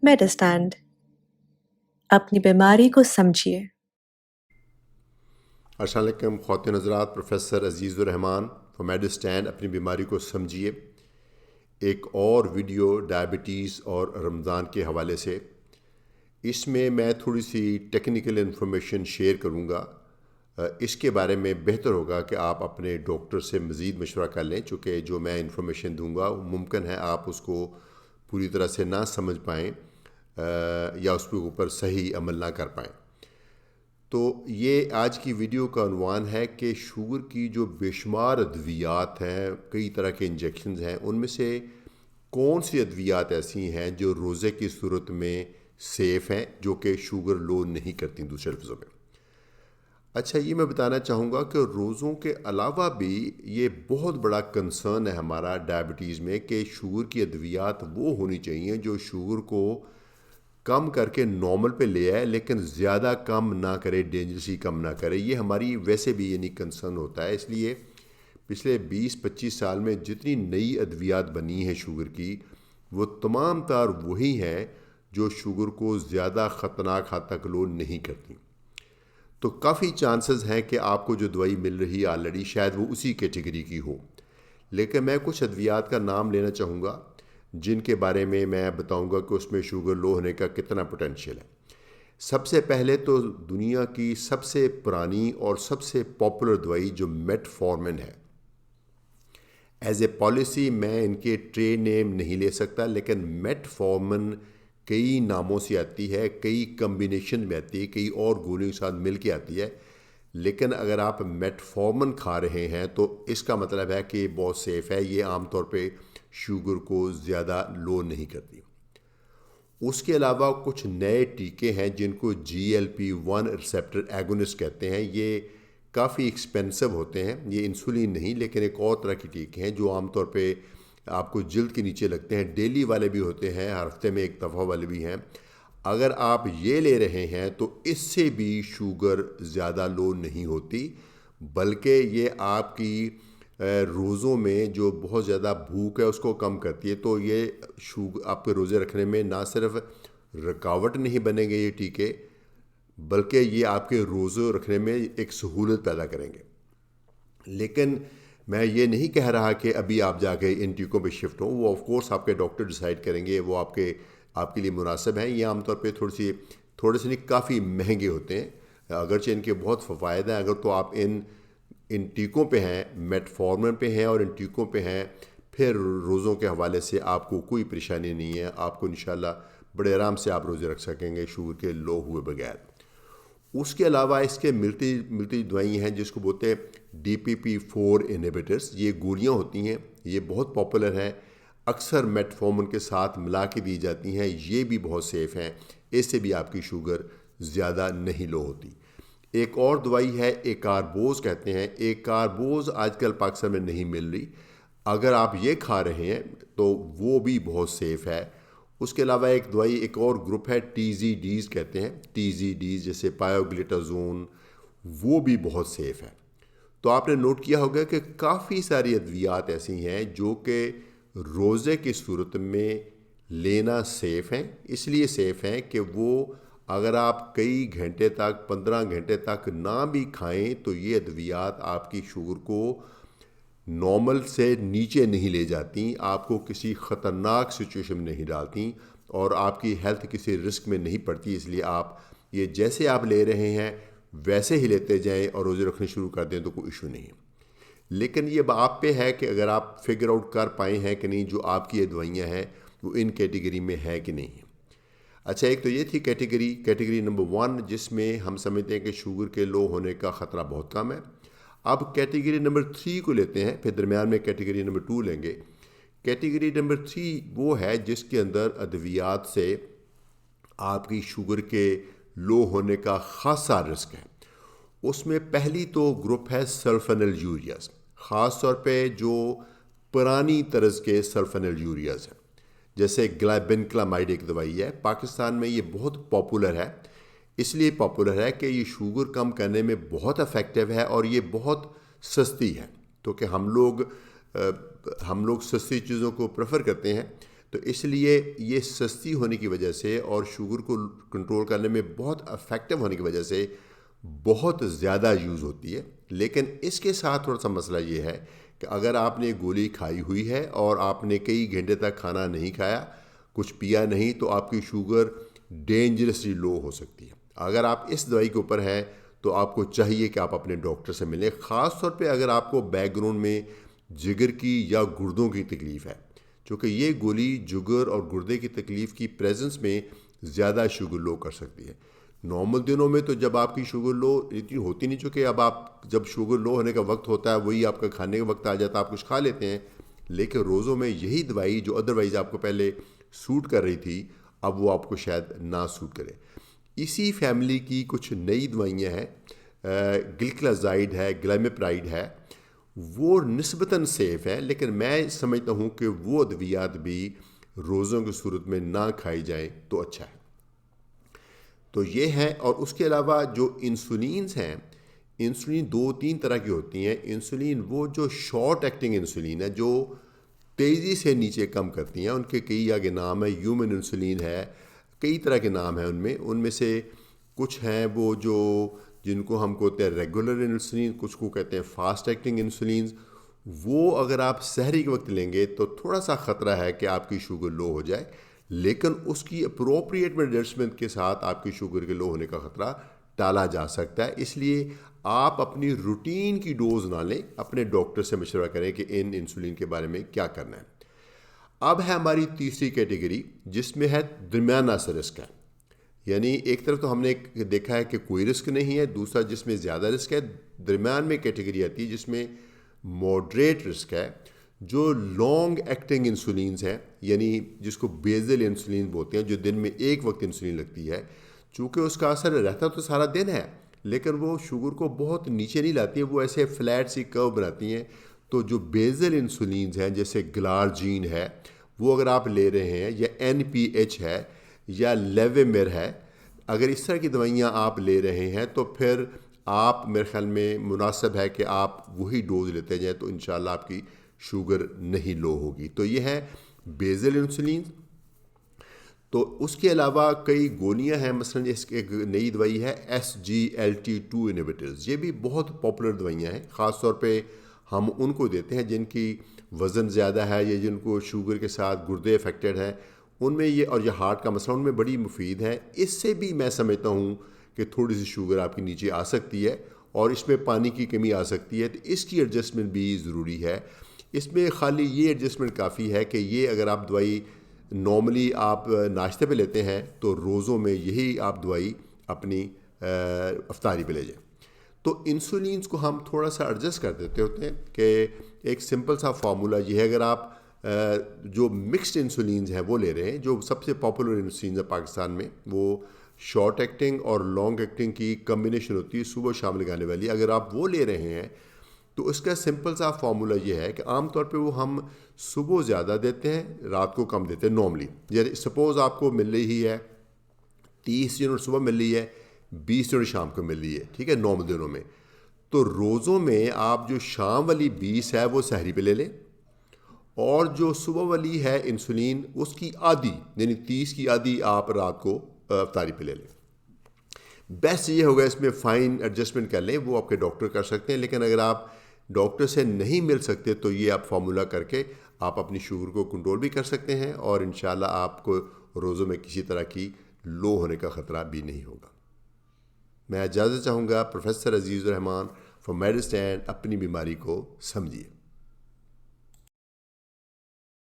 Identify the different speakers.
Speaker 1: मेडिस्टैंड अपनी बीमारी को समझिए।
Speaker 2: अस्सलाम वालेकुम ख़वातीन हज़रात, प्रोफेसर अज़ीज़ुर रहमान फ्रॉम मेडिस्टैंड अपनी बीमारी को समझिए। एक और वीडियो डायबिटीज़ और रमज़ान के हवाले से, इसमें मैं थोड़ी सी टेक्निकल इन्फॉर्मेशन शेयर करूँगा। इसके बारे में बेहतर होगा कि आप अपने डॉक्टर से मज़ीद मशवरा कर लें, चूँकि जो मैं इन्फॉर्मेशन दूँगा मुमकिन है आप उसको पूरी तरह से ना समझ पाएँ या उसके ऊपर सही अमल ना कर पाएँ। तो ये आज की वीडियो का उन्वान है कि शुगर की जो बेशुमार अद्वियात हैं, कई तरह के इंजेक्शंस हैं, उनमें से कौन सी अद्वियात ऐसी हैं जो रोज़े की सूरत में सेफ़ हैं, जो कि शुगर लो नहीं करती दूसरे लफ्ज़ों में। अच्छा, ये मैं बताना चाहूँगा कि रोज़ों के अलावा भी ये बहुत बड़ा कंसर्न है हमारा डायबिटीज़ में कि शुगर की अद्वियात वो होनी चाहिए जो शुगर को कम करके नॉर्मल पे ले आए, लेकिन ज़्यादा कम ना करे, डेंजरसली कम ना करे। ये हमारी वैसे भी यानी कंसर्न होता है। इसलिए पिछले 20-25 साल में जितनी नई अद्वियात बनी है शुगर की, वो तमाम तार वही हैं जो शुगर को ज़्यादा ख़तरनाक हद तक लो नहीं करती। तो काफ़ी चांसेस हैं कि आपको जो दवाई मिल रही है ऑलरेडी शायद वो उसी कैटेगरी की हो। लेकिन मैं कुछ अद्वियात का नाम लेना चाहूँगा जिनके बारे में मैं बताऊंगा कि उसमें शुगर लो होने का कितना पोटेंशियल है। सबसे पहले तो दुनिया की सबसे पुरानी और सबसे पॉपुलर दवाई जो मेटफॉर्मिन है, एज ए पॉलिसी मैं इनके ट्रेड नेम नहीं ले सकता, लेकिन मेटफॉर्मिन कई नामों से आती है, कई कम्बिनेशन में आती है, कई और गोलियों के साथ मिल के आती है। लेकिन अगर आप मेटफॉर्मिन खा रहे हैं तो इसका मतलब है कि बहुत सेफ़ है। ये आमतौर पे शुगर को ज़्यादा लो नहीं करती। उसके अलावा कुछ नए टीके हैं जिनको GLP-1 रिसेप्टर एगोनिस्ट कहते हैं। ये काफ़ी एक्सपेंसिव होते हैं, ये इंसुलिन नहीं लेकिन एक और तरह के टीके हैं जो आमतौर पे आपको जिल्द के नीचे लगते हैं। डेली वाले भी होते हैं, हर हफ्ते में एक दफ़ा वाले भी हैं। अगर आप ये ले रहे हैं तो इससे भी शुगर ज़्यादा लो नहीं होती, बल्कि ये आपकी रोज़ों में जो बहुत ज़्यादा भूख है उसको कम करती है। तो ये शुगर आपके रोज़े रखने में ना सिर्फ रुकावट नहीं बनेंगे ये टीके, बल्कि ये आपके रोज़े रखने में एक सहूलत पैदा करेंगे। लेकिन मैं ये नहीं कह रहा कि अभी आप जाके इन टीकों पे शिफ्ट हों। वो ऑफ कोर्स आपके डॉक्टर डिसाइड करेंगे, वो आपके लिए मुनासिब हैं। ये आमतौर पे थोड़े से नहीं काफ़ी महंगे होते हैं, अगरचे इनके बहुत फ़वायद हैं। अगर तो आप इन टीकों पे हैं, मेटफॉर्मिन पे हैं और इन टीकों पे हैं, फिर रोज़ों के हवाले से आपको कोई परेशानी नहीं है। आपको इंशाल्लाह बड़े आराम से आप रोज़े रख सकेंगे शुगर के लो हुए बगैर। उसके अलावा इसके मिलती दवाई हैं जिसको बोलते हैं DPP-4 इनहिबिटर्स। ये गोलियां होती हैं, ये बहुत पॉपुलर हैं, अक्सर मेटफॉर्मिन के साथ मिला के दी जाती हैं। ये भी बहुत सेफ़ हैं, इससे भी आपकी शुगर ज़्यादा नहीं लो होती। एक और दवाई है एकार्बोज कहते हैं। एकार्बोज आजकल पाकिस्तान में नहीं मिल रही, अगर आप ये खा रहे हैं तो वो भी बहुत सेफ़ है। उसके अलावा एक दवाई, एक और ग्रुप है TZDs कहते हैं, TZDs जैसे पायोग्लिटाजोन, वो भी बहुत सेफ़ है। तो आपने नोट किया होगा कि काफ़ी सारी अद्वियात ऐसी हैं जो कि रोज़े की सूरत में लेना सेफ़ हैं। इसलिए सेफ़ हैं कि वो अगर आप कई घंटे तक, 15 घंटे तक ना भी खाएं तो ये अद्वियात आपकी शुगर को नॉर्मल से नीचे नहीं ले जाती, आपको किसी ख़तरनाक सिचुएशन में नहीं डालती और आपकी हेल्थ किसी रिस्क में नहीं पड़ती। इसलिए आप ये जैसे आप ले रहे हैं वैसे ही लेते जाएं और रोज़े रखने शुरू कर दें तो कोई इशू नहीं है। लेकिन ये आप पे है कि अगर आप फिगर आउट कर पाए हैं कि नहीं जो आपकी ये दवाइयाँ हैं वो इन कैटेगरी में है कि नहीं है। अच्छा, एक तो ये थी कैटेगरी नंबर 1 जिसमें हम समझते हैं कि शुगर के लो होने का ख़तरा बहुत कम है। अब कैटेगरी नंबर 3 को लेते हैं, फिर दरमियान में कैटेगरी नंबर 2 लेंगे। कैटेगरी नंबर 3 वो है जिसके अंदर अद्वियात से आपकी शुगर के लो होने का ख़ासा रिस्क है। उसमें पहली तो ग्रुप है सल्फेनिलयूरियाज, ख़ास तौर पे जो पुरानी तर्ज के सल्फेनिलयूरियाज हैं, जैसे ग्लाइबिनक्लामाइड एक दवाई है। पाकिस्तान में ये बहुत पॉपुलर है, इसलिए पॉपुलर है कि ये शुगर कम करने में बहुत इफ़ेक्टिव है और ये बहुत सस्ती है। तो कि हम लोग सस्ती चीज़ों को प्रेफर करते हैं, تو اس لیے یہ سستی ہونے کی وجہ سے اور شوگر کو کنٹرول کرنے میں بہت افیکٹو ہونے کی وجہ سے بہت زیادہ یوز ہوتی ہے. لیکن اس کے ساتھ تھوڑا سا مسئلہ یہ ہے کہ اگر آپ نے گولی کھائی ہوئی ہے اور آپ نے کئی گھنٹے تک کھانا نہیں کھایا, کچھ پیا نہیں, تو آپ کی شوگر ڈینجرسلی لو ہو سکتی ہے. اگر آپ اس دوائی کے اوپر ہیں تو آپ کو چاہیے کہ آپ اپنے ڈاکٹر سے ملیں, خاص طور پہ اگر آپ کو بیک گراؤنڈ میں جگر کی یا گردوں کی تکلیف ہے, چونکہ یہ گولی جگر اور گردے کی تکلیف کی پریزنس میں زیادہ شوگر لو کر سکتی ہے. نارمل دنوں میں تو جب آپ کی شوگر لو اتنی ہوتی نہیں, چونکہ اب آپ جب شوگر لو ہونے کا وقت ہوتا ہے وہی آپ کا کھانے کا وقت آ جاتا ہے, آپ کچھ کھا لیتے ہیں. لیکن روزوں میں یہی دوائی جو ادروائز آپ کو پہلے سوٹ کر رہی تھی اب وہ آپ کو شاید نہ سوٹ کرے. اسی فیملی کی کچھ نئی دوائیاں ہیں, گلکلازائڈ ہے, گلیمیپرائڈ ہے, وہ نسبتاً سیف ہے, لیکن میں سمجھتا ہوں کہ وہ ادویات بھی روزوں کی صورت میں نہ کھائی جائیں تو اچھا ہے. تو یہ ہے. اور اس کے علاوہ جو انسولینز ہیں, انسولین 2-3 طرح کی ہوتی ہیں. انسولین وہ جو شارٹ ایکٹنگ انسولین ہے جو تیزی سے نیچے کم کرتی ہیں, ان کے کئی آگے نام ہے, ہیومن انسولین ہے, کئی طرح کے نام ہیں ان میں سے کچھ ہیں وہ جو جن کو ہم کہتے ہیں ریگولر انسولین, کچھ کو کہتے ہیں فاسٹ ایکٹنگ انسولینز. وہ اگر آپ سحری کے وقت لیں گے تو تھوڑا سا خطرہ ہے کہ آپ کی شوگر لو ہو جائے, لیکن اس کی اپروپریٹ ایڈجسٹمنٹ کے ساتھ آپ کی شوگر کے لو ہونے کا خطرہ ٹالا جا سکتا ہے. اس لیے آپ اپنی روٹین کی ڈوز نہ لیں, اپنے ڈاکٹر سے مشورہ کریں کہ ان انسولین کے بارے میں کیا کرنا ہے. اب ہے ہماری تیسری کیٹیگری جس میں ہے درمیانہ سا رسک ہے. یعنی ایک طرف تو ہم نے دیکھا ہے کہ کوئی رسک نہیں ہے, دوسرا جس میں زیادہ رسک ہے, درمیان میں کیٹیگری آتی ہے جس میں ماڈریٹ رسک ہے, جو لانگ ایکٹنگ انسولینز ہیں, یعنی جس کو بیزل انسولین بولتے ہیں, جو دن میں ایک وقت انسولین لگتی ہے. چونکہ اس کا اثر رہتا تو سارا دن ہے, لیکن وہ شوگر کو بہت نیچے نہیں لاتی ہیں, وہ ایسے فلیٹ سی کرو بناتی ہیں. تو جو بیزل انسولینز ہیں جیسے گلارجین ہے, وہ اگر آپ لے رہے ہیں, یا NPH ہے, یا لیویمر ہے, اگر اس طرح کی دوائیاں آپ لے رہے ہیں تو پھر آپ میرے خیال میں مناسب ہے کہ آپ وہی ڈوز لیتے جائیں, تو انشاءاللہ آپ کی شوگر نہیں لو ہوگی. تو یہ ہے بیزل انسولین. تو اس کے علاوہ کئی گولیاں ہیں, مثلا اس کی ایک نئی دوائی ہے SGLT2 انہیبیٹرز. یہ بھی بہت پاپولر دوائیاں ہیں, خاص طور پہ ہم ان کو دیتے ہیں جن کی وزن زیادہ ہے یا جن کو شوگر کے ساتھ گردے افیکٹڈ ہیں, ان میں یہ, اور یہ ہارٹ کا مسئلہ, ان میں بڑی مفید ہے. اس سے بھی میں سمجھتا ہوں کہ تھوڑی سی شوگر آپ کی نیچے آ سکتی ہے اور اس میں پانی کی کمی آ سکتی ہے, تو اس کی ایڈجسٹمنٹ بھی ضروری ہے. اس میں خالی یہ ایڈجسٹمنٹ کافی ہے کہ یہ اگر آپ دوائی نارملی آپ ناشتے پہ لیتے ہیں تو روزوں میں یہی آپ دوائی اپنی افطاری پہ لے جائیں. تو انسولینز کو ہم تھوڑا سا ایڈجسٹ کر دیتے ہوتے ہیں کہ ایک سمپل سا فارمولا یہ ہے, اگر آپ جو مکسڈ انسولینز ہیں وہ لے رہے ہیں, جو سب سے پاپولر انسولینز ہیں پاکستان میں, وہ شارٹ ایکٹنگ اور لانگ ایکٹنگ کی کمبینیشن ہوتی ہے, صبح شام لگانے والی. اگر آپ وہ لے رہے ہیں تو اس کا سمپل سا فارمولا یہ ہے کہ عام طور پہ وہ ہم صبح زیادہ دیتے ہیں, رات کو کم دیتے ہیں نارملی. یعنی سپوز آپ کو مل رہی ہے 30 یونٹ صبح مل رہی ہے, 20 یونٹ شام کو مل رہی ہے, ٹھیک ہے, نارمل دنوں میں. تو روزوں میں آپ جو شام والی 20 ہے وہ سحری پہ لے لیں, اور جو صبح والی ہے انسولین اس کی آدھی, یعنی 30 کی آدھی آپ رات کو افطاری پہ لے لیں. بیسٹ یہ ہوگا, اس میں فائن ایڈجسٹمنٹ کر لیں, وہ آپ کے ڈاکٹر کر سکتے ہیں. لیکن اگر آپ ڈاکٹر سے نہیں مل سکتے تو یہ آپ فارمولا کر کے آپ اپنی شوگر کو کنٹرول بھی کر سکتے ہیں, اور انشاءاللہ آپ کو روزوں میں کسی طرح کی لو ہونے کا خطرہ بھی نہیں ہوگا. میں اجازت چاہوں گا. Professor Aziz ur Rehman from mid stand. اپنی بیماری کو سمجھیے.